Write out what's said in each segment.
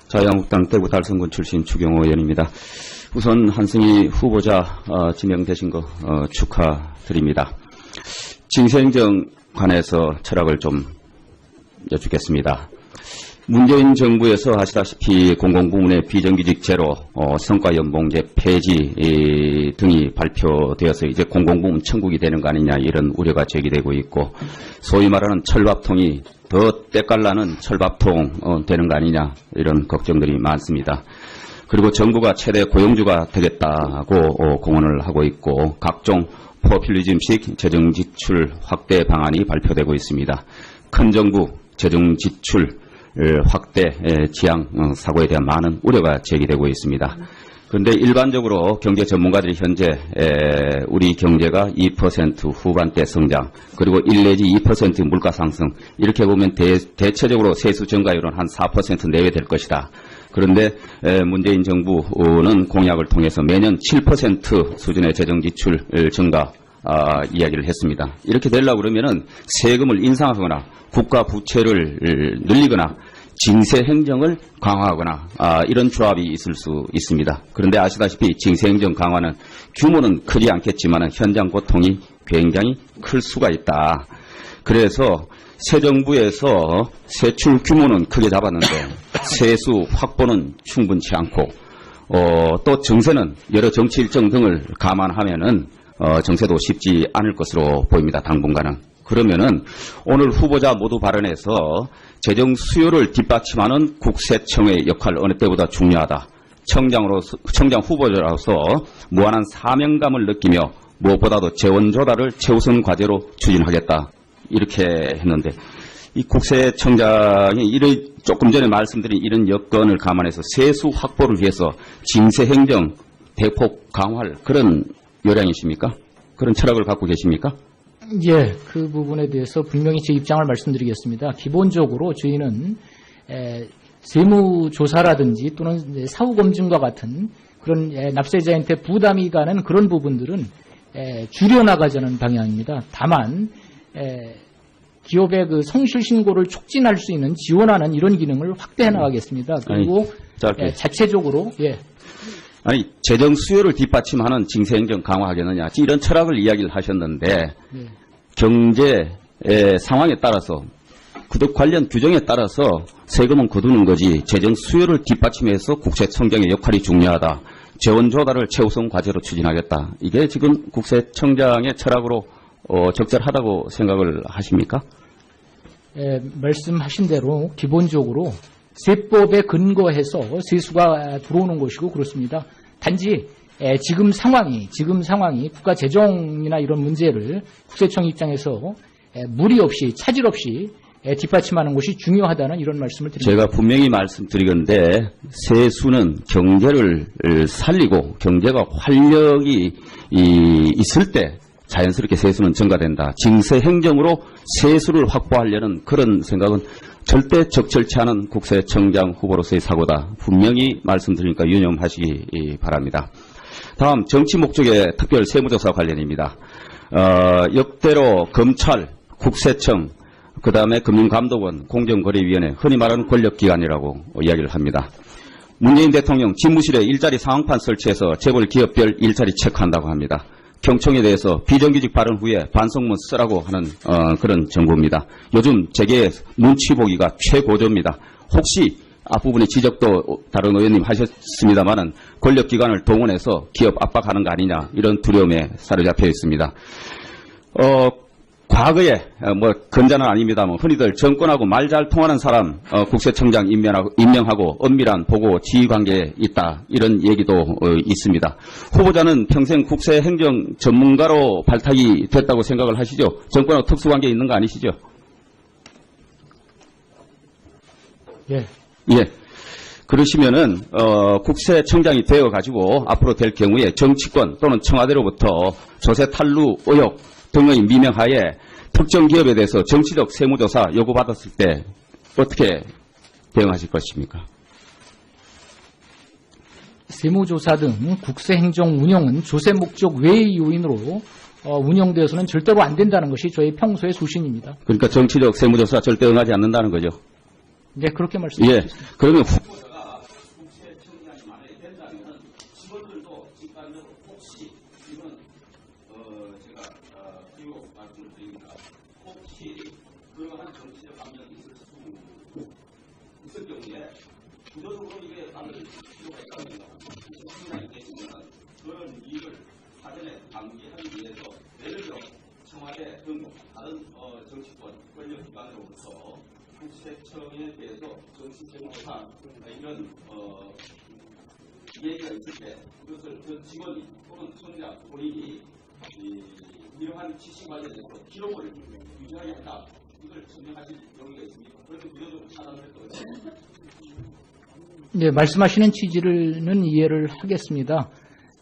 자유한국당 대구 달성군 출신 추경호 의원입니다. 우선 한승희 후보자 지명되신 거 축하드립니다. 징수행정 관해서 철학을 좀 여쭙겠습니다. 문재인 정부에서 아시다시피 공공부문의 비정규직 제로, 성과연봉제 폐지 등이 발표되어서 이제 공공부문 천국이 되는 거 아니냐 이런 우려가 제기되고 있고, 소위 말하는 철밥통이 더 때깔나는 철밥통 되는 거 아니냐 이런 걱정들이 많습니다. 그리고 정부가 최대 고용주가 되겠다고 공언을 하고 있고, 각종 포퓰리즘식 재정지출 확대 방안이 발표되고 있습니다. 큰 정부 재정지출 확대 지향 사고에 대한 많은 우려가 제기되고 있습니다. 그런데 일반적으로 경제 전문가들이 현재 우리 경제가 2% 후반대 성장, 그리고 1 내지 2% 물가 상승, 이렇게 보면 대체적으로 세수 증가율은 한 4% 내외 될 것이다. 그런데 문재인 정부는 공약을 통해서 매년 7% 수준의 재정지출 증가 이야기를 했습니다. 이렇게 되려고 그러면은 세금을 인상하거나 국가 부채를 늘리거나 징세 행정을 강화하거나 이런 조합이 있을 수 있습니다. 그런데 아시다시피 징세 행정 강화는 규모는 크지 않겠지만 현장 고통이 굉장히 클 수가 있다. 그래서 새 정부에서 세출 규모는 크게 잡았는데 세수 확보는 충분치 않고 또 정세는 여러 정치 일정 등을 감안하면은 정세도 쉽지 않을 것으로 보입니다. 당분간은. 그러면은 오늘 후보자 모두 발언에서 재정 수요를 뒷받침하는 국세청의 역할 어느 때보다 중요하다. 청장 후보자로서 무한한 사명감을 느끼며 무엇보다도 재원 조달을 최우선 과제로 추진하겠다. 이렇게 했는데, 이 국세청장이 조금 전에 말씀드린 이런 여건을 감안해서 세수 확보를 위해서 징세 행정 대폭 강화할 그런 요량이십니까? 그런 철학을 갖고 계십니까? 예, 그 부분에 대해서 분명히 제 입장을 말씀드리겠습니다. 기본적으로 저희는 세무조사라든지 또는 사후검증과 같은 그런 납세자한테 부담이 가는 그런 부분들은 줄여나가자는 방향입니다. 다만 기업의 그 성실신고를 촉진할 수 있는 지원하는 이런 기능을 확대해 나가겠습니다. 그리고 자체적으로 아니, 재정 수요를 뒷받침하는 징세행정 강화하겠느냐 이런 철학을 이야기를 하셨는데, 경제 상황에 따라서 관련 규정에 따라서 세금은 거두는 거지 재정 수요를 뒷받침해서 국세청장의 역할이 중요하다. 재원 조달을 최우선 과제로 추진하겠다. 이게 지금 국세청장의 철학으로 적절하다고 생각을 하십니까? 말씀하신 대로 기본적으로 세법에 근거해서 세수가 들어오는 것이고 그렇습니다. 단지 지금 상황이 국가 재정이나 이런 문제를 국세청 입장에서 무리 없이 차질 없이 뒷받침하는 것이 중요하다는 이런 말씀을 드립니다. 제가 분명히 말씀드리건데, 세수는 경제를 살리고 경제가 활력이 있을 때 자연스럽게 세수는 증가된다. 징세 행정으로 세수를 확보하려는 그런 생각은 절대 적절치 않은 국세청장 후보로서의 사고다. 분명히 말씀드리니까 유념하시기 바랍니다. 다음 정치 목적의 특별 세무조사 관련입니다. 역대로 검찰, 국세청, 그다음에 금융감독원, 공정거래위원회, 흔히 말하는 권력기관이라고 이야기를 합니다. 문재인 대통령 집무실에 일자리 상황판 설치해서 재벌 기업별 일자리 체크한다고 합니다. 경청에 대해서 비정규직 발언 후에 반성문 쓰라고 하는 그런 정보입니다. 요즘 재계 눈치 보기가 최고조입니다. 혹시 앞부분의 지적도 다른 의원님 하셨습니다마는 권력기관을 동원해서 기업 압박하는 거 아니냐 이런 두려움에 사로잡혀 있습니다. 과거에 근자는 아닙니다만 흔히들 정권하고 말 잘 통하는 사람 국세청장 임명하고 엄밀한 보고 지휘 관계에 있다 이런 얘기도 있습니다. 후보자는 평생 국세행정 전문가로 발탁이 됐다고 생각을 하시죠? 정권하고 특수관계에 있는 거 아니시죠? 예. 그러시면은 국세청장이 되어가지고 앞으로 될 경우에 정치권 또는 청와대로부터 조세 탈루 의혹 등의 미명하에 특정 기업에 대해서 정치적 세무조사 요구받았을 때 어떻게 대응하실 것입니까? 세무조사 등 국세행정 운영은 조세 목적 외의 요인으로 운영되어서는 절대로 안 된다는 것이 저희 평소의 소신입니다. 그러니까 정치적 세무조사 절대 응하지 않는다는 거죠? 네, 그렇게 예. 말씀드리겠습니다. 그러면 후보자가 국세청장이 만약에 된다면 직원들도 직관적으로 혹시 이건 제가 비교 말씀을 드립니다. 혹시 그러한 정치적 감정이 있을 경우에 구조적으로 이게 받을 필요가 있다면 청장이 계시면 그런 일을 사전에 방지하기 위해서 예를 들어 청와대 등 다른 정치권 권력기관으로부터 국세청에 대해서 정치적으로나 이런 얘기가 있을 때 그것을 그 직원이 또는 청장 본인이 이러한 지시 관련해서 기록을 유지하게 한다. 이걸 증명하실 용의가 있습니까? 그렇게 구조적으로 차단을 했거든요. 네, 말씀하시는 취지는 이해를 하겠습니다.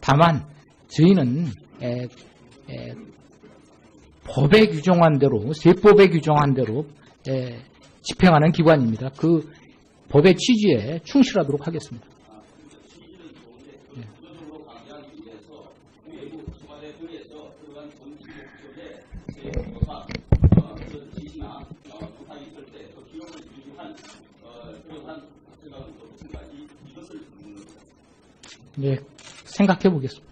다만 저희는 법에 규정한 대로, 세법에 규정한 대로 집행하는 기관입니다. 그 법의 취지에 충실하도록 하겠습니다. 취지는 좋은데 구조적으로 강조하기 위해서 외부 청와대 등에서 그러한 정치적의 제조사 그런 지시나 부탁이 있을 때 그 기록을 유지한 그러한 생각은 없습니다. 이것을 묻는 겁니다. 네, 생각해 보겠습니다.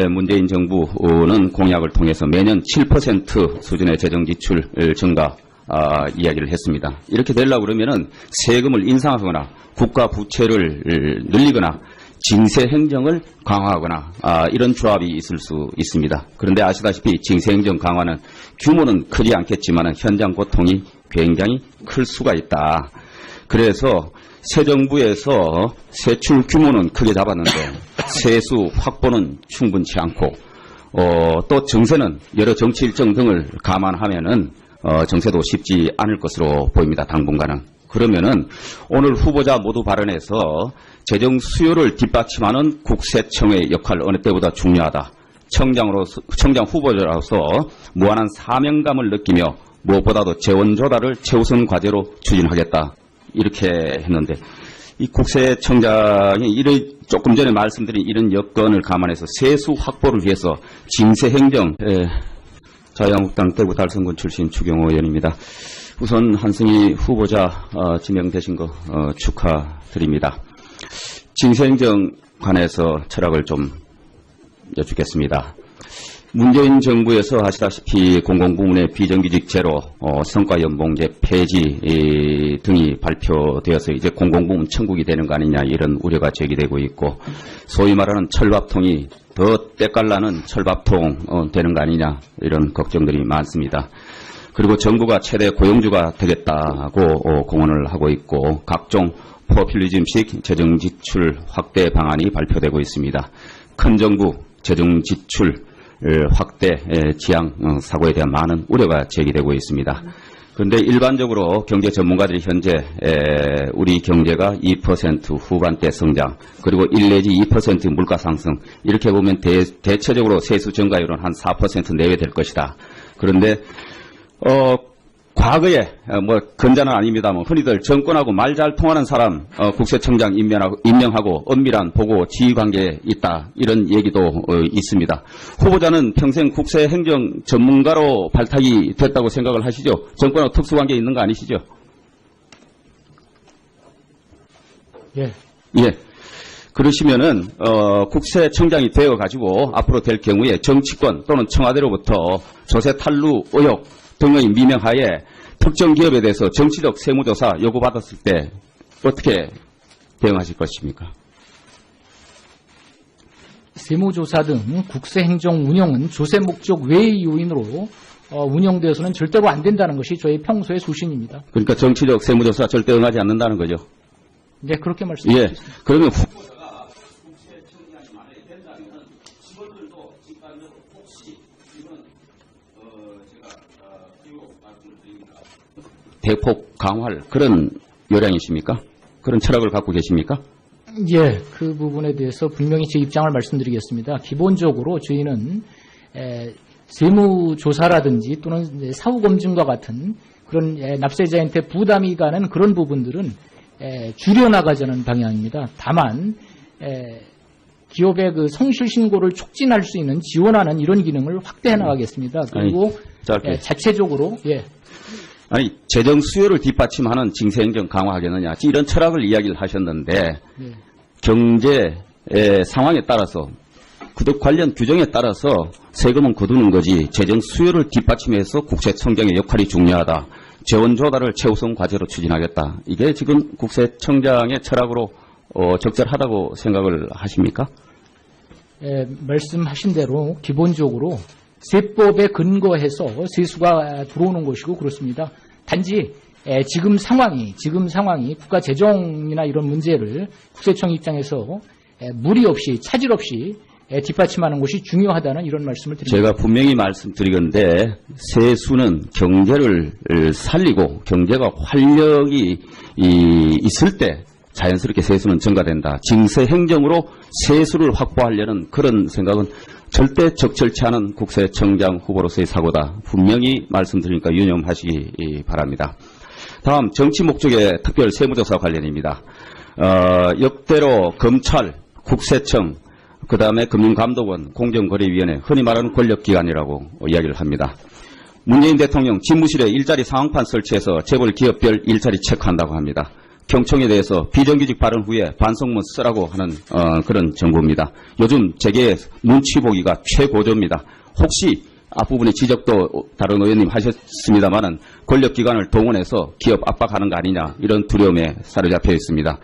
문재인 정부는 공약을 통해서 매년 7% 수준의 재정 지출 증가 이야기를 했습니다. 이렇게 되려고 그러면은 세금을 인상하거나 국가 부채를 늘리거나 징세 행정을 강화하거나 이런 조합이 있을 수 있습니다. 그런데 아시다시피 징세 행정 강화는 규모는 크지 않겠지만 현장 고통이 굉장히 클 수가 있다. 그래서 새 정부에서 세출 규모는 크게 잡았는데 세수 확보는 충분치 않고 또 정세는 여러 정치 일정 등을 감안하면은 정세도 쉽지 않을 것으로 보입니다. 당분간은. 그러면은 오늘 후보자 모두 발언에서 재정 수요를 뒷받침하는 국세청의 역할 어느 때보다 중요하다. 청장 후보자로서 무한한 사명감을 느끼며 무엇보다도 재원 조달을 최우선 과제로 추진하겠다. 이렇게 했는데 이 국세청장이 조금 전에 말씀드린 이런 여건을 감안해서 세수 확보를 위해서 징세 행정 자유한국당 대구 달성군 출신 추경호 의원입니다. 우선 한승희 후보자 지명되신 거 축하드립니다. 징세 행정 관해서 철학을 좀 여쭙겠습니다. 문재인 정부에서 아시다시피 공공부문의 비정규직 제로, 성과연봉제 폐지 등이 발표되어서 이제 공공부문 천국이 되는 거 아니냐 이런 우려가 제기되고 있고 소위 말하는 철밥통이 더 때깔나는 철밥통 되는 거 아니냐 이런 걱정들이 많습니다. 그리고 정부가 최대 고용주가 되겠다고 공언을 하고 있고 각종 포퓰리즘식 재정지출 확대 방안이 발표되고 있습니다. 큰 정부 재정지출 확대 지향 사고에 대한 많은 우려가 제기되고 있습니다. 그런데 일반적으로 경제 전문가들이 현재 우리 경제가 2% 후반대 성장 그리고 1 내지 2% 물가 상승 이렇게 보면 대체적으로 세수 증가율은 한 4% 내외 될 것이다. 그런데 과거에 근자는 아닙니다만 흔히들 정권하고 말 잘 통하는 사람 국세청장 임명하고 엄밀한 보고 지휘 관계에 있다 이런 얘기도 있습니다. 후보자는 평생 국세행정 전문가로 발탁이 됐다고 생각을 하시죠? 정권하고 특수관계에 있는 거 아니시죠? 예. 예. 그러시면은 국세청장이 되어 가지고 앞으로 될 경우에 정치권 또는 청와대로부터 조세 탈루 의혹 등의 미명하에 특정 기업에 대해서 정치적 세무조사 요구받았을 때 어떻게 대응하실 것입니까? 세무조사 등 국세행정 운영은 조세 목적 외의 요인으로 운영되어서는 절대로 안 된다는 것이 저희 평소의 소신입니다. 그러니까 정치적 세무조사 절대 응하지 않는다는 거죠? 네, 그렇게 예. 말씀드리겠습니다. 그러면 후보자가 국세청장이 만약에 된다면 직원들도 직관적으로 혹시 이건 제가 비교 말씀을 드립니다. 대폭 강화할 그런 요량이십니까? 그런 철학을 갖고 계십니까? 예, 그 부분에 대해서 분명히 제 입장을 말씀드리겠습니다. 기본적으로 저희는 세무조사라든지 또는 사후검증과 같은 그런 납세자한테 부담이 가는 그런 부분들은 줄여나가자는 방향입니다. 다만 기업의 그 성실신고를 촉진할 수 있는 지원하는 이런 기능을 확대해 나가겠습니다. 그리고 짧게. 자체적으로 아니, 재정 수요를 뒷받침하는 징수행정 강화하겠느냐. 이런 철학을 이야기를 하셨는데, 경제의 상황에 따라서, 그 관련 규정에 따라서 세금은 거두는 거지, 재정 수요를 뒷받침해서 국세청장의 역할이 중요하다. 재원 조달을 최우선 과제로 추진하겠다. 이게 지금 국세청장의 철학으로 적절하다고 생각을 하십니까? 말씀하신 대로 기본적으로 세법에 근거해서 세수가 들어오는 것이고 그렇습니다. 단지 지금 상황이 국가 재정이나 이런 문제를 국세청 입장에서 무리 없이 차질 없이 뒷받침하는 것이 중요하다는 이런 말씀을 드립니다. 제가 분명히 말씀드리건데 세수는 경제를 살리고 경제가 활력이 있을 때 자연스럽게 세수는 증가된다. 징세 행정으로 세수를 확보하려는 그런 생각은 절대 적절치 않은 국세청장 후보로서의 사고다. 분명히 말씀드리니까 유념하시기 바랍니다. 다음 정치 목적의 특별 세무조사 관련입니다. 역대로 검찰, 국세청, 그 다음에 금융감독원, 공정거래위원회, 흔히 말하는 권력기관이라고 이야기를 합니다. 문재인 대통령 집무실에 일자리 상황판 설치해서 재벌 기업별 일자리 체크한다고 합니다. 경총에 대해서 비정규직 발언 후에 반성문 쓰라고 하는 그런 정보입니다. 요즘 재계 눈치 보기가 최고조입니다. 혹시 앞부분의 지적도 다른 의원님 하셨습니다마는 권력기관을 동원해서 기업 압박하는 거 아니냐 이런 두려움에 사로잡혀 있습니다.